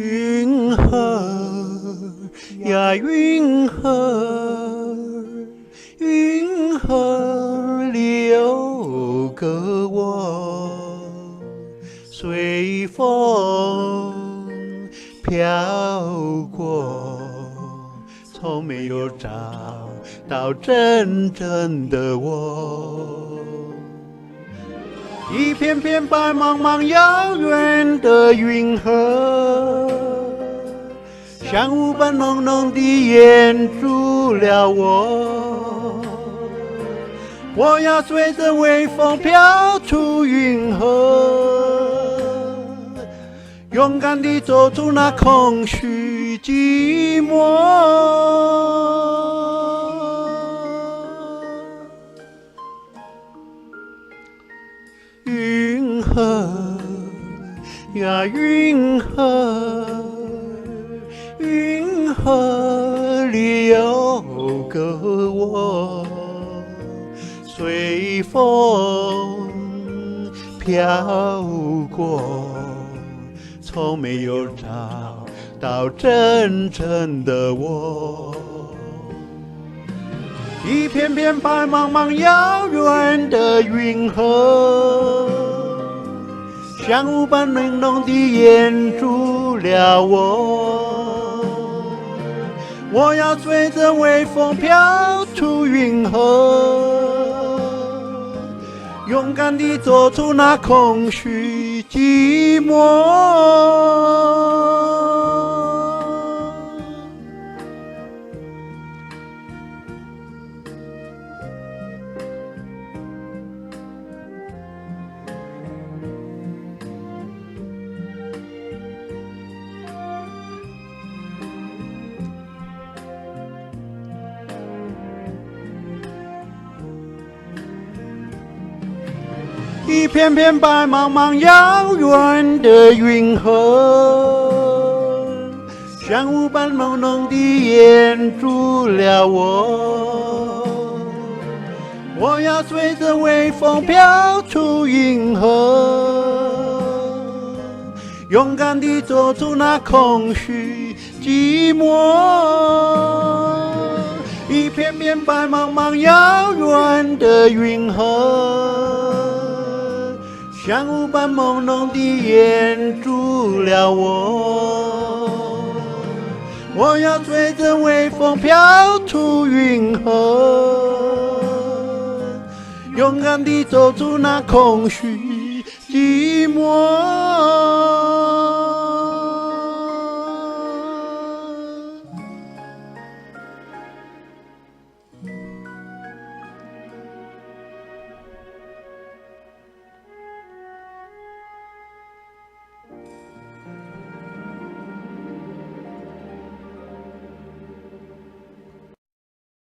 云河呀，云河，云河里有个我，随风飘过，从没有找到真正的我。一片片白茫茫遥远的云河，像雾般浓浓地掩住了我。我要随着微风飘出云河，勇敢地走出那空虚寂寞。云河呀，云河，云河里有个我，随风飘过，从没有找到真正的我。一片片白茫茫遥远的云河，像雾般浓浓地掩住了我。我要随着微风飘出云河，勇敢地走出那空虚寂寞。一片片白茫茫遥远的云河，像雾般浓浓地掩住了我。我要随着微风飘出云河，勇敢地走出那空虚寂寞。一片片白茫茫遥远的云河，像雾般朦胧地掩住了我。我要随着微风飘出云河，勇敢地走出那空虚寂寞。